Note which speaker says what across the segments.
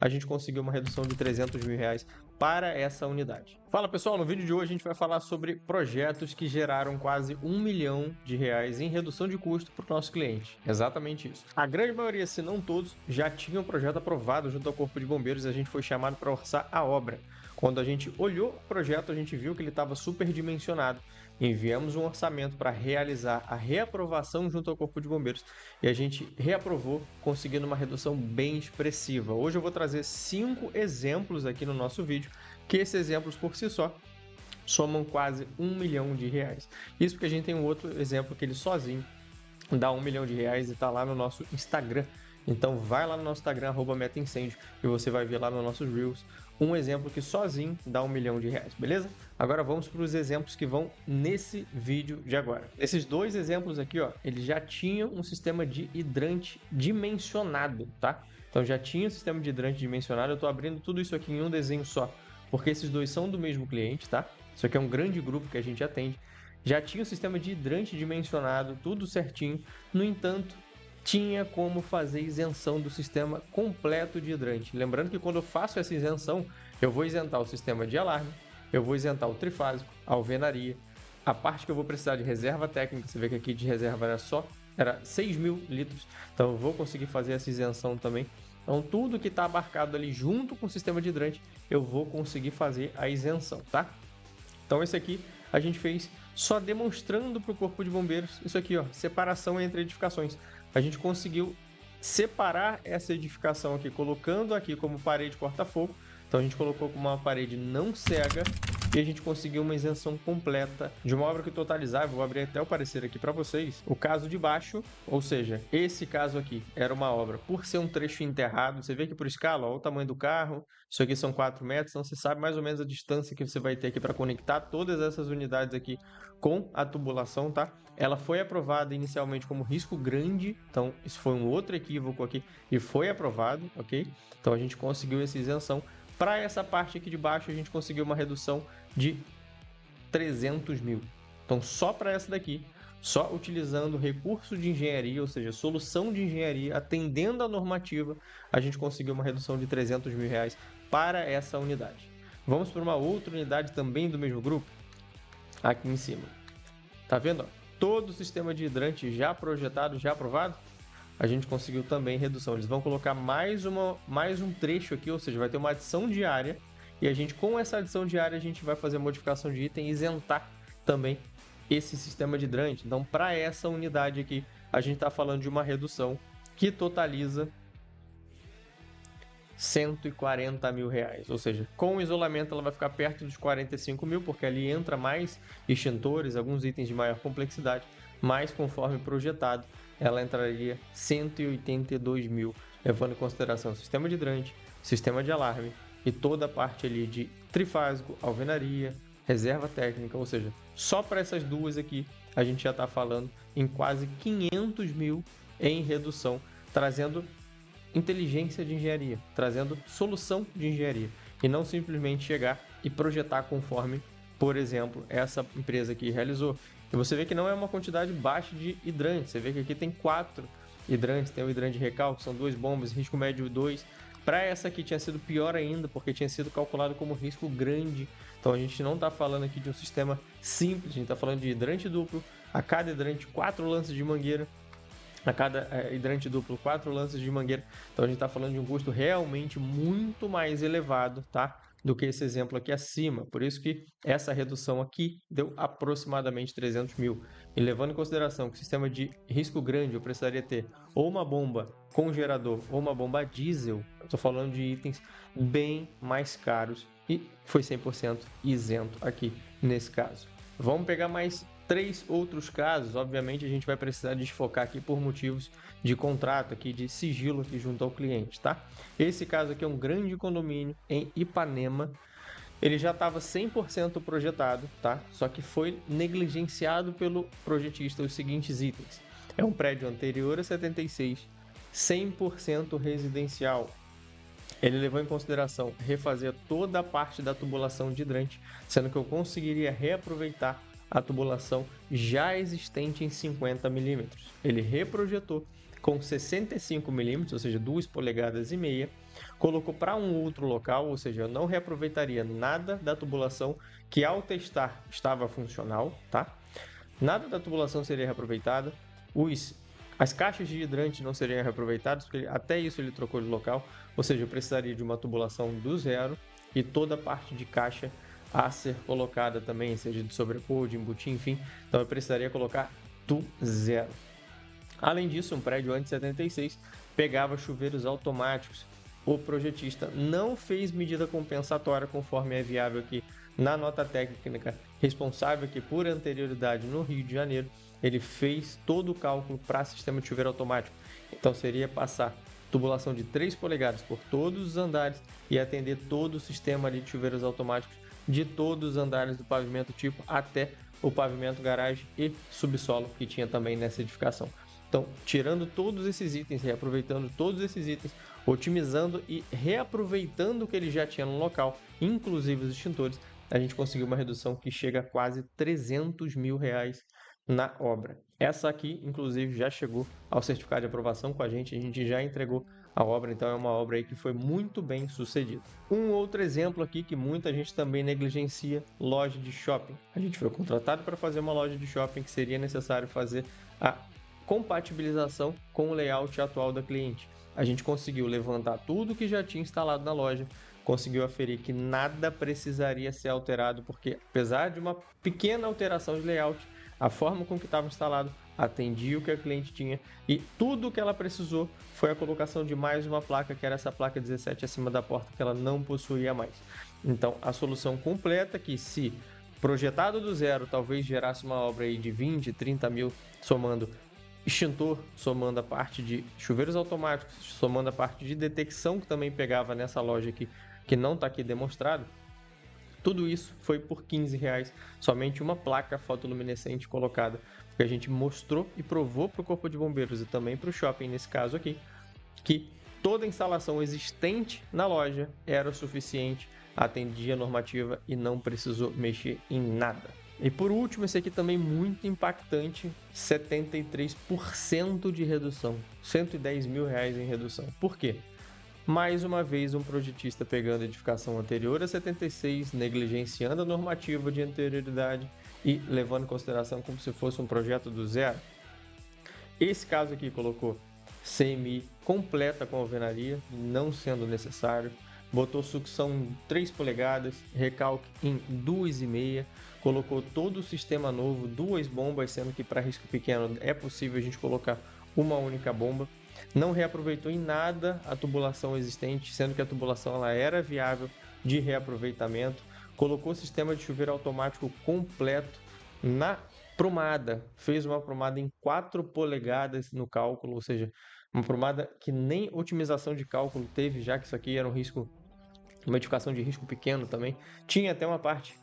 Speaker 1: a gente conseguiu uma redução de R$ 300.000 para essa unidade. Fala pessoal, no vídeo de hoje a gente vai falar sobre projetos que geraram quase R$ 1 milhão em redução de custo para o nosso cliente. Exatamente isso. A grande maioria, se não todos, já tinham o projeto aprovado junto ao Corpo de Bombeiros e a gente foi chamado para orçar a obra. Quando a gente olhou o projeto, a gente viu que ele estava superdimensionado. Enviamos um orçamento para realizar a reaprovação junto ao Corpo de Bombeiros e a gente reaprovou, conseguindo uma redução bem expressiva. Hoje eu vou trazer 5 exemplos aqui no nosso vídeo, que esses exemplos por si só somam quase R$ 1 milhão. Isso porque a gente tem um outro exemplo que ele sozinho dá R$ 1 milhão e está lá no nosso Instagram. Então vai lá no nosso Instagram, @metaincêndio, e você vai ver lá nos nossos Reels um exemplo que sozinho dá R$ 1 milhão, beleza? Agora vamos para os exemplos que vão nesse vídeo de agora. Esses dois exemplos aqui, ó, eles já tinham um sistema de hidrante dimensionado, tá? Então já tinha um sistema de hidrante dimensionado, eu estou abrindo tudo isso aqui em um desenho só, porque esses dois são do mesmo cliente, tá? Isso aqui é um grande grupo que a gente atende. Já tinha o sistema de hidrante dimensionado, tudo certinho. No entanto, tinha como fazer isenção do sistema completo de hidrante. Lembrando que quando eu faço essa isenção, eu vou isentar o sistema de alarme, eu vou isentar o trifásico, a alvenaria, a parte que eu vou precisar de reserva técnica. Você vê que aqui de reserva era 6.000 litros, então eu vou conseguir fazer essa isenção também. Então tudo que está abarcado ali junto com o sistema de hidrante, eu vou conseguir fazer a isenção, tá? Então esse aqui a gente fez só demonstrando para o Corpo de Bombeiros isso aqui, ó, separação entre edificações. A gente conseguiu separar essa edificação aqui, colocando aqui como parede corta-fogo. Então a gente colocou como uma parede não cega e a gente conseguiu uma isenção completa de uma obra que totalizava, vou abrir até o parecer aqui para vocês, o caso de baixo, ou seja, esse caso aqui era uma obra, por ser um trecho enterrado, você vê que por escala, olha o tamanho do carro, isso aqui são 4 metros, então você sabe mais ou menos a distância que você vai ter aqui para conectar todas essas unidades aqui com a tubulação, tá? Ela foi aprovada inicialmente como risco grande, então isso foi um outro equívoco aqui e foi aprovado, ok? Então a gente conseguiu essa isenção. Para essa parte aqui de baixo, a gente conseguiu uma redução de 300 mil. Então, só para essa daqui, só utilizando recurso de engenharia, ou seja, solução de engenharia, atendendo à normativa, a gente conseguiu uma redução de 300 mil reais para essa unidade. Vamos para uma outra unidade também do mesmo grupo, aqui em cima. Tá vendo? Todo o sistema de hidrante já projetado, já aprovado, a gente conseguiu também redução. Eles vão colocar mais um trecho aqui, ou seja, vai ter uma adição diária, e a gente, com essa adição diária, a gente vai fazer modificação de item e isentar também esse sistema de hidrante. Então, para essa unidade aqui, a gente está falando de uma redução que totaliza R$ 140 mil, ou seja, com o isolamento ela vai ficar perto dos 45 mil, porque ali entra mais extintores, alguns itens de maior complexidade, mas conforme projetado, ela entraria 182 mil, levando em consideração o sistema de hidrante, sistema de alarme e toda a parte ali de trifásico, alvenaria, reserva técnica, ou seja, só para essas duas aqui a gente já está falando em quase 500 mil em redução, trazendo inteligência de engenharia, trazendo solução de engenharia e não simplesmente chegar e projetar conforme, por exemplo, essa empresa aqui realizou. E você vê que não é uma quantidade baixa de hidrantes, você vê que aqui tem 4 hidrantes, tem o hidrante de recalque, são 2 bombas, risco médio 2. Para essa aqui tinha sido pior ainda, porque tinha sido calculado como risco grande. Então a gente não está falando aqui de um sistema simples, a gente está falando de hidrante duplo, a cada hidrante 4 lances de mangueira, a cada hidrante duplo 4 lances de mangueira. Então a gente está falando de um custo realmente muito mais elevado, tá? Do que esse exemplo aqui acima. Por isso que essa redução aqui deu aproximadamente 300 mil. E levando em consideração que o sistema de risco grande eu precisaria ter ou uma bomba com gerador ou uma bomba diesel, eu estou falando de itens bem mais caros e foi 100% isento aqui nesse caso. Vamos pegar mais 3 outros casos. Obviamente a gente vai precisar desfocar aqui por motivos de contrato aqui, de sigilo aqui junto ao cliente, tá? Esse caso aqui é um grande condomínio em Ipanema. Ele já estava 100% projetado, tá? Só que foi negligenciado pelo projetista os seguintes itens. É um prédio anterior a 76, 100% residencial. Ele levou em consideração refazer toda a parte da tubulação de hidrante, sendo que eu conseguiria reaproveitar a tubulação já existente em 50 milímetros. Ele reprojetou com 65 milímetros, ou seja, 2,5 polegadas, colocou para um outro local, ou seja, eu não reaproveitaria nada da tubulação que ao testar estava funcional, tá? Nada da tubulação seria reaproveitada, as caixas de hidrante não seriam reaproveitadas, porque até isso ele trocou de local, ou seja, eu precisaria de uma tubulação do zero e toda a parte de caixa a ser colocada também, seja de sobrepor, de embutir, enfim, então eu precisaria colocar do zero. Além disso, um prédio antes de 76 pegava chuveiros automáticos. O projetista não fez medida compensatória conforme é viável aqui na nota técnica responsável aqui por anterioridade no Rio de Janeiro. Ele fez todo o cálculo para sistema de chuveiro automático. Então seria passar tubulação de 3 polegadas por todos os andares e atender todo o sistema ali de chuveiros automáticos de todos os andares do pavimento tipo até o pavimento garagem e subsolo que tinha também nessa edificação. Então, tirando todos esses itens, reaproveitando todos esses itens, otimizando e reaproveitando o que ele já tinha no local, inclusive os extintores, a gente conseguiu uma redução que chega a quase R$300 mil na obra. Essa aqui, inclusive, já chegou ao certificado de aprovação com a gente já entregou a obra, então é uma obra aí que foi muito bem sucedida. Um outro exemplo aqui que muita gente também negligencia, loja de shopping. A gente foi contratado para fazer uma loja de shopping que seria necessário fazer a compatibilização com o layout atual da cliente. A gente conseguiu levantar tudo que já tinha instalado na loja, conseguiu aferir que nada precisaria ser alterado, porque apesar de uma pequena alteração de layout, a forma com que estava instalado atendia o que a cliente tinha e tudo o que ela precisou foi a colocação de mais uma placa, que era essa placa 17 acima da porta, que ela não possuía mais. Então, a solução completa que, se projetado do zero, talvez gerasse uma obra aí de 20, 30 mil, somando extintor, somando a parte de chuveiros automáticos, somando a parte de detecção que também pegava nessa loja aqui, que não está aqui demonstrado, tudo isso foi por R$15, somente uma placa fotoluminescente colocada, porque a gente mostrou e provou para o Corpo de Bombeiros e também para o shopping, nesse caso aqui, que toda a instalação existente na loja era o suficiente, atendia a normativa e não precisou mexer em nada. E por último, esse aqui também muito impactante, 73% de redução, R$110 mil em redução. Por quê? Mais uma vez, um projetista pegando a edificação anterior a 76, negligenciando a normativa de anterioridade e levando em consideração como se fosse um projeto do zero. Esse caso aqui colocou CMI completa com alvenaria, não sendo necessário, botou sucção em 3 polegadas, recalque em 2,5, colocou todo o sistema novo, 2 bombas, sendo que para risco pequeno é possível a gente colocar uma única bomba. Não reaproveitou em nada a tubulação existente, sendo que a tubulação ela era viável de reaproveitamento. Colocou o sistema de chuveiro automático completo na prumada. Fez uma prumada em 4 polegadas no cálculo, ou seja, uma prumada que nem otimização de cálculo teve, já que isso aqui era um risco, uma edificação de risco pequeno também. Tinha até uma parte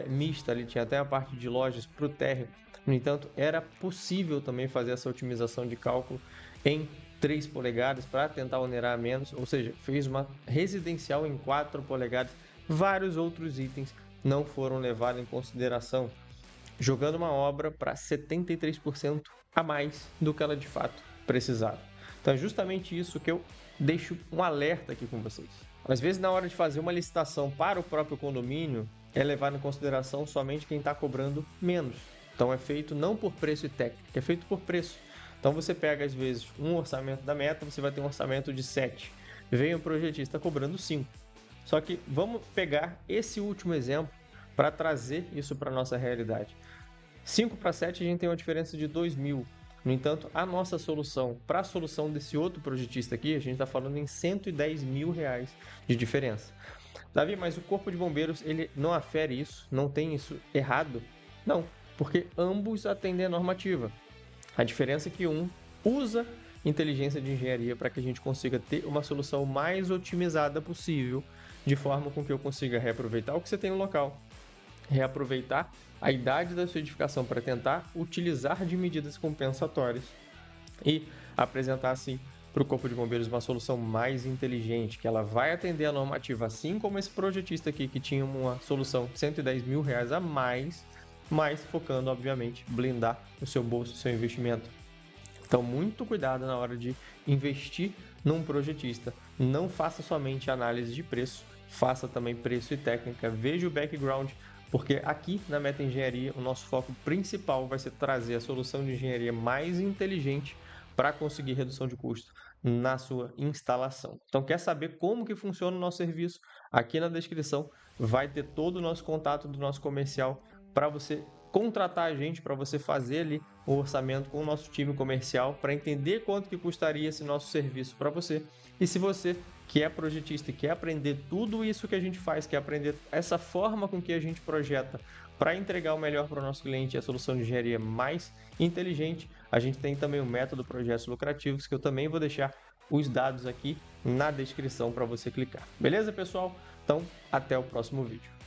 Speaker 1: mista ali, tinha até a parte de lojas para o térreo. No entanto, era possível também fazer essa otimização de cálculo em 3 polegadas para tentar onerar menos, ou seja, fez uma residencial em 4 polegadas. Vários outros itens não foram levados em consideração, jogando uma obra para 73% a mais do que ela de fato precisava. Então é justamente isso que eu deixo um alerta aqui com vocês. Às vezes, na hora de fazer uma licitação para o próprio condomínio, é levado em consideração somente quem está cobrando menos. Então é feito não por preço e técnica, é feito por preço. Então você pega às vezes um orçamento da meta, você vai ter um orçamento de 7. Vem o projetista cobrando 5. Só que vamos pegar esse último exemplo para trazer isso para a nossa realidade. 5 para 7 a gente tem uma diferença de 2 mil. No entanto, a nossa solução, para a solução desse outro projetista aqui, a gente está falando em R$110 mil de diferença. Davi, mas o Corpo de Bombeiros ele não afere isso? Não tem isso errado? Não, porque ambos atendem a normativa. A diferença é que um usa inteligência de engenharia para que a gente consiga ter uma solução mais otimizada possível, de forma com que eu consiga reaproveitar o que você tem no local, reaproveitar a idade da sua edificação para tentar utilizar de medidas compensatórias e apresentar assim para o Corpo de Bombeiros uma solução mais inteligente, que ela vai atender a normativa, assim como esse projetista aqui que tinha uma solução de R$110 mil a mais, mas focando, obviamente, blindar o seu bolso, o seu investimento. Então, muito cuidado na hora de investir num projetista. Não faça somente análise de preço, faça também preço e técnica, veja o background, porque aqui na Meta Engenharia o nosso foco principal vai ser trazer a solução de engenharia mais inteligente para conseguir redução de custo na sua instalação. Então, quer saber como que funciona o nosso serviço? Aqui na descrição vai ter todo o nosso contato do nosso comercial para você contratar a gente, para você fazer ali o orçamento com o nosso time comercial, para entender quanto que custaria esse nosso serviço para você. E se você que é projetista e quer aprender tudo isso que a gente faz, quer aprender essa forma com que a gente projeta para entregar o melhor para o nosso cliente e a solução de engenharia mais inteligente, a gente tem também o método Projetos Lucrativos, que eu também vou deixar os dados aqui na descrição para você clicar. Beleza, pessoal? Então, até o próximo vídeo.